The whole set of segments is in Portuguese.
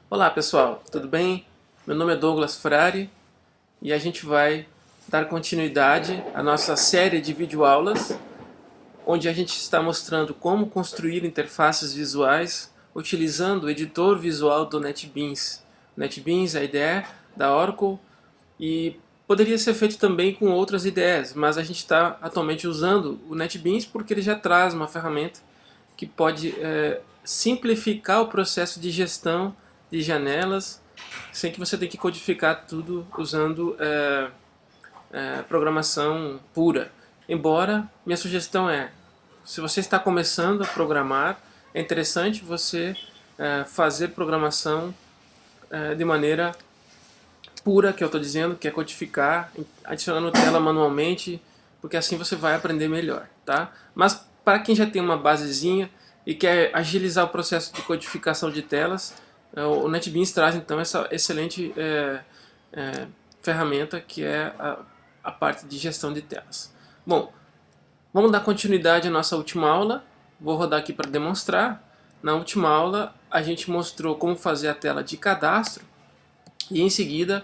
Olá pessoal, tudo bem? Meu nome é Douglas Frari e a gente vai dar continuidade à nossa série de videoaulas onde a gente está mostrando como construir interfaces visuais utilizando o editor visual do NetBeans. NetBeans é a IDE da Oracle e poderia ser feito também com outras IDEs, mas a gente está atualmente usando o NetBeans porque ele já traz uma ferramenta que pode simplificar o processo de gestão de janelas sem que você tenha que codificar tudo usando programação pura. Embora, minha sugestão é, se você está começando a programar, é interessante você fazer programação de maneira pura, que eu estou dizendo, que é codificar, adicionando tela manualmente, porque assim você vai aprender melhor, tá? Mas para quem já tem uma basezinha e quer agilizar o processo de codificação de telas, o NetBeans traz então essa excelente ferramenta que é a parte de gestão de telas. Bom, vamos dar continuidade à nossa última aula. Vou rodar aqui para demonstrar. Na última aula a gente mostrou como fazer a tela de cadastro e em seguida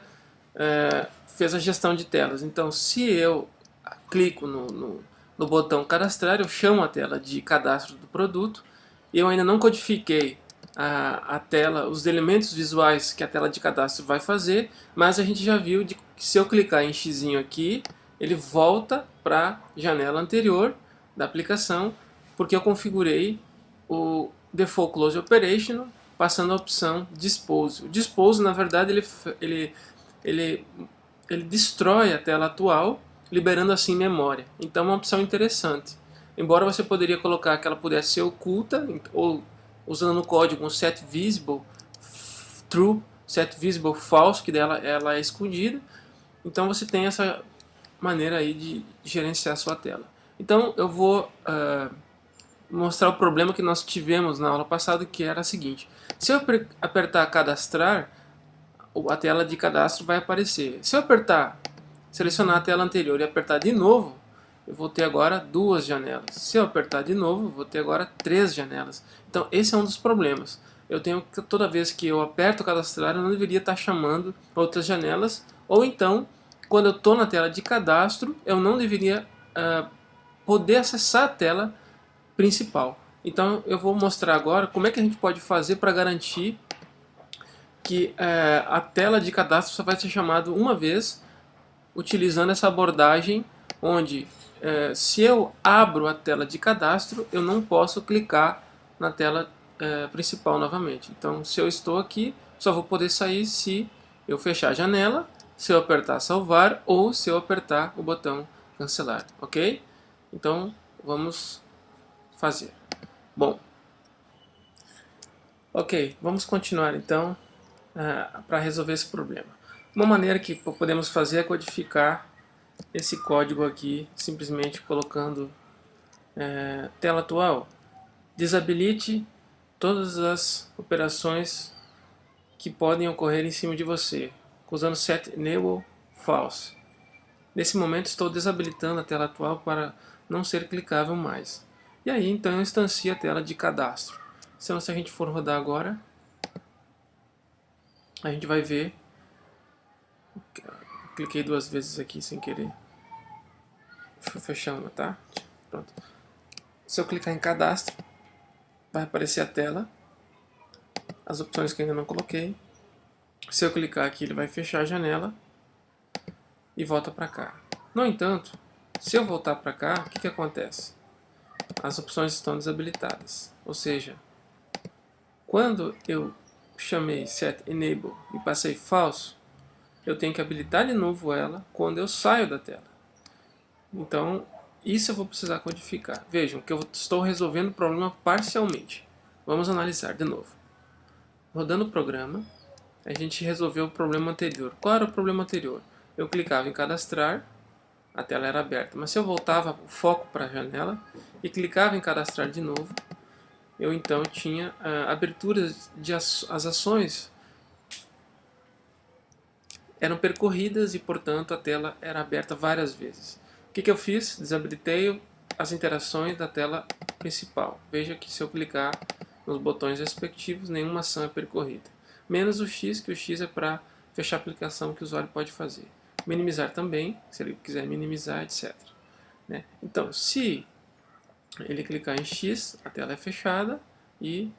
fez a gestão de telas. Então, se eu clico no botão cadastrar, eu chamo a tela de cadastro do produto. Eu ainda não codifiquei a tela, os elementos visuais que a tela de cadastro vai fazer, mas a gente já viu que se eu clicar em X aqui, ele volta para a janela anterior da aplicação, porque eu configurei o Default Close Operation passando a opção Dispose. O Dispose, na verdade, ele destrói a tela atual, liberando assim memória. Então é uma opção interessante. Embora você poderia colocar que ela pudesse ser oculta, ou usando no código um set visible true, set visible false, que dela ela é escondida. Então você tem essa maneira aí de gerenciar a sua tela. Então eu vou mostrar o problema que nós tivemos na aula passada, que era a seguinte: se eu apertar cadastrar, a tela de cadastro vai aparecer. Se eu selecionar a tela anterior e apertar de novo, eu vou ter agora duas janelas. Se eu apertar de novo, eu vou ter agora três janelas. Então esse é um dos problemas. Eu tenho que, toda vez que eu aperto cadastrar, eu não deveria estar chamando outras janelas, ou então, quando eu estou na tela de cadastro, eu não deveria poder acessar a tela principal. Então eu vou mostrar agora como é que a gente pode fazer para garantir que a tela de cadastro só vai ser chamada uma vez, utilizando essa abordagem onde se eu abro a tela de cadastro, eu não posso clicar na tela principal novamente. Então, se eu estou aqui, só vou poder sair se eu fechar a janela, se eu apertar salvar ou se eu apertar o botão cancelar, ok? Então, vamos fazer. Bom, ok, vamos continuar então para resolver esse problema. Uma maneira que podemos fazer é codificar esse código aqui, simplesmente colocando tela atual. Desabilite todas as operações que podem ocorrer em cima de você, usando set enable false. Nesse momento estou desabilitando a tela atual para não ser clicável mais. E aí então eu instancio a tela de cadastro. Então, se a gente for rodar agora, a gente vai ver. Cliquei duas vezes aqui sem querer. Fechando, tá? Pronto. Se eu clicar em cadastro, vai aparecer a tela, as opções que eu ainda não coloquei. Se eu clicar aqui, ele vai fechar a janela e volta para cá. No entanto, se eu voltar para cá, o que acontece? As opções estão desabilitadas. Ou seja, quando eu chamei set enable e passei falso, eu tenho que habilitar de novo ela quando eu saio da tela. Então, isso eu vou precisar codificar. Vejam que eu estou resolvendo o problema parcialmente. Vamos analisar de novo. Rodando o programa, a gente resolveu o problema anterior. Qual era o problema anterior? Eu clicava em cadastrar, a tela era aberta. Mas se eu voltava o foco para a janela e clicava em cadastrar de novo, eu então tinha aberturas de as ações eram percorridas e, portanto, a tela era aberta várias vezes. O que eu fiz? Desabilitei as interações da tela principal. Veja que se eu clicar nos botões respectivos, nenhuma ação é percorrida. menos o X, que o X é para fechar a aplicação que o usuário pode fazer. Minimizar também, se ele quiser minimizar, etc. Né? Então, se ele clicar em X, a tela é fechada e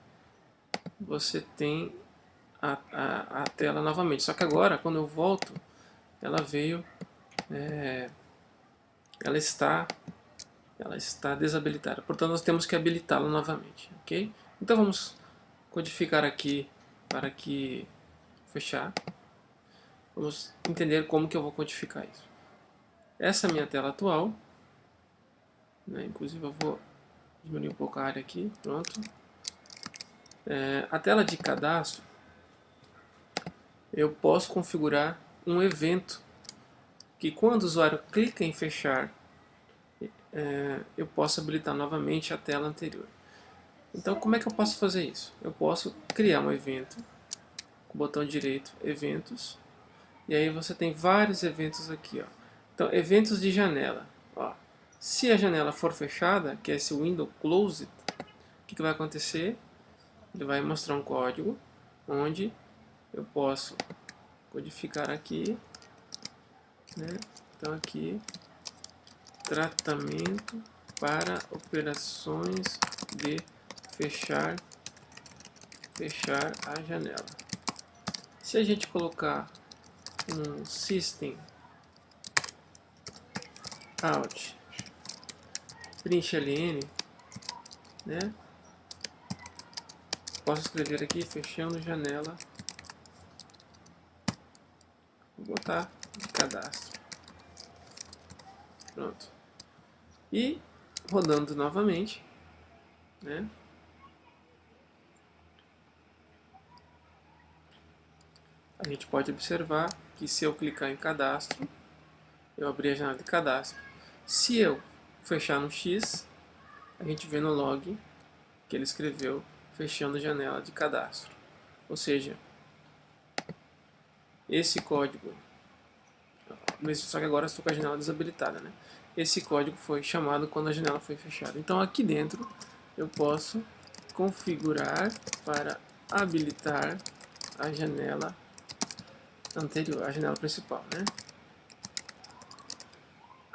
você tem a tela novamente. Só que agora, quando eu volto, ela veio, ela está desabilitada. Portanto, nós temos que habilitá-la novamente, ok? Então vamos codificar aqui para que fechar. Vamos entender como que eu vou codificar isso. Essa é a minha tela atual, né? Inclusive eu vou diminuir um pouco a área aqui, pronto. A tela de cadastro, eu posso configurar um evento que quando o usuário clica em fechar, eu posso habilitar novamente a tela anterior. Então, como é que eu posso fazer isso? Eu posso criar um evento, com o botão direito, eventos, e aí você tem vários eventos aqui, ó. Então, eventos de janela. Ó. Se a janela for fechada, que é esse window closed, o que vai acontecer? Ele vai mostrar um código onde eu posso codificar aqui, né? Então aqui, tratamento para operações de fechar a janela. Se a gente colocar um system out println, né? Posso escrever aqui fechando janela, vou botar de cadastro, pronto, e rodando novamente, né? A gente pode observar que se eu clicar em cadastro, eu abri a janela de cadastro. Se eu fechar no X, a gente vê no log que ele escreveu fechando janela de cadastro. Ou seja, esse código, só que agora estou com a janela desabilitada, né? Esse código foi chamado quando a janela foi fechada. Então aqui dentro eu posso configurar para habilitar a janela anterior, a janela principal, né?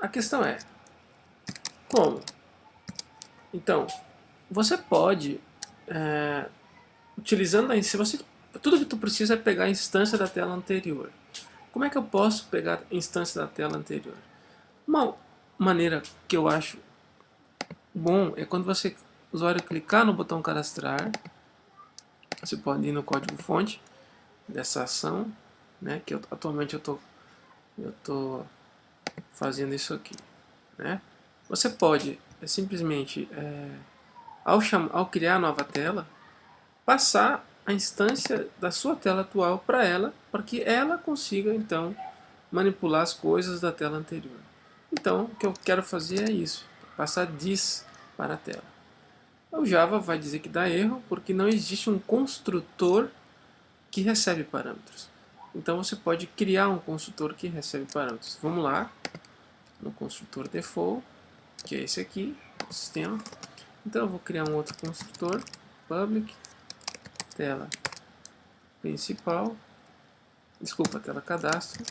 A questão é, como? Então, você pode, utilizando se você, tudo que tu precisa é pegar a instância da tela anterior. Como é que eu posso pegar a instância da tela anterior? Uma maneira que eu acho bom é quando o usuário clicar no botão cadastrar, você pode ir no código-fonte dessa ação, né, que atualmente eu tô fazendo isso aqui, né? Você pode simplesmente, ao criar a nova tela, passar a instância da sua tela atual para ela, para que ela consiga então manipular as coisas da tela anterior. Então, o que eu quero fazer é isso, passar this para a tela. O Java vai dizer que dá erro porque não existe um construtor que recebe parâmetros. Então você pode criar um construtor que recebe parâmetros. Vamos lá, no construtor default, que é esse aqui, o sistema. Então eu vou criar um outro construtor, public, tela principal, desculpa, tela cadastro.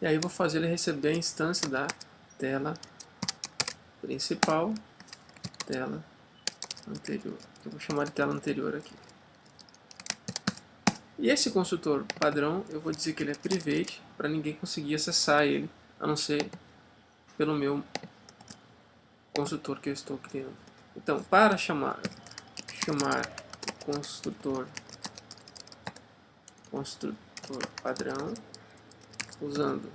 E aí vou fazer ele receber a instância da tela principal, tela anterior. Eu vou chamar de tela anterior aqui. E esse construtor padrão, eu vou dizer que ele é private, para ninguém conseguir acessar ele, a não ser pelo meu construtor que eu estou criando. Então, para chamar o construtor padrão, usando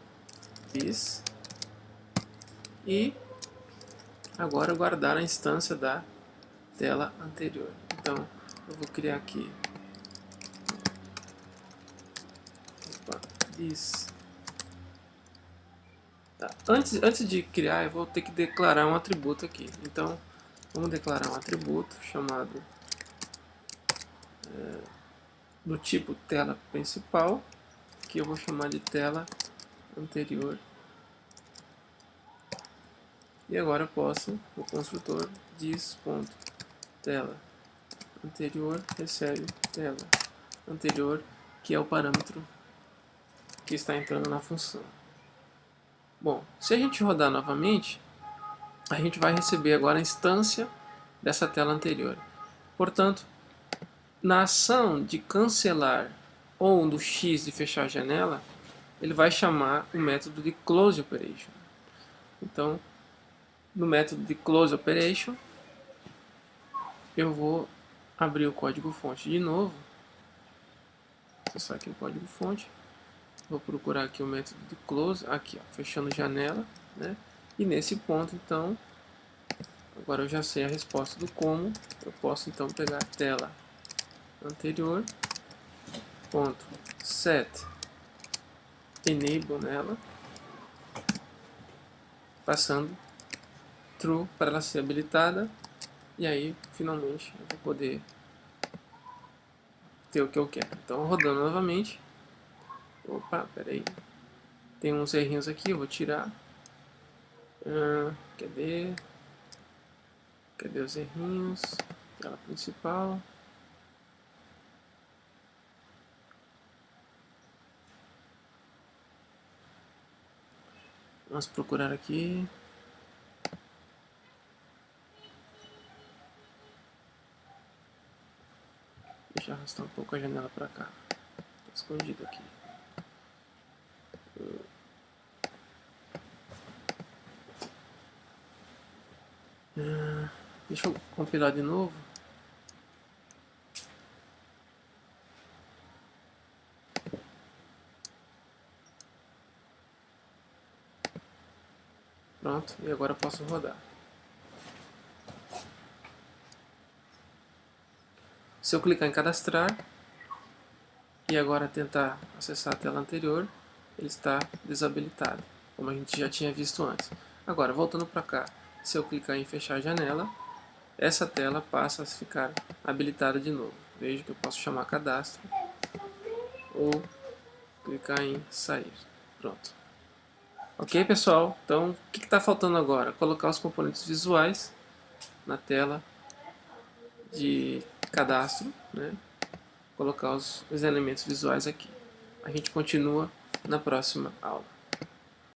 this, e agora guardar a instância da tela anterior. Então, eu vou criar aqui this. Tá. Antes de criar, eu vou ter que declarar um atributo aqui. Então, vamos declarar um atributo chamado do tipo tela principal, que eu vou chamar de tela anterior. E agora eu posso, o construtor diz ponto tela anterior recebe tela anterior, que é o parâmetro que está entrando na função. Bom, se a gente rodar novamente, a gente vai receber agora a instância dessa tela anterior. Portanto, na ação de cancelar ou do X de fechar a janela, ele vai chamar o método de close operation. Então, no método de close operation, eu vou abrir o código-fonte de novo. Acessar aqui o código-fonte. Vou procurar aqui o método de close, aqui, ó, fechando janela, né? E nesse ponto, então, agora eu já sei a resposta do como. Eu posso então pegar a tela anterior, ponto set enable nela, passando true para ela ser habilitada, e aí finalmente eu vou poder ter o que eu quero. Então, rodando novamente. Opa, peraí. Tem uns errinhos aqui, eu vou tirar. Cadê? Cadê os errinhos? Tela principal. Vamos procurar aqui. Deixa eu arrastar um pouco a janela para cá. Tá escondido aqui. Deixa eu compilar de novo. Pronto, e agora eu posso rodar. Se eu clicar em cadastrar e agora tentar acessar a tela anterior, ele está desabilitado, como a gente já tinha visto antes. Agora, voltando para cá, se eu clicar em fechar a janela, essa tela passa a ficar habilitada de novo. Veja que eu posso chamar cadastro ou clicar em sair. Pronto. Ok, pessoal? Então, o que está faltando agora? Colocar os componentes visuais na tela de cadastro, né? Colocar os elementos visuais aqui. A gente continua na próxima aula.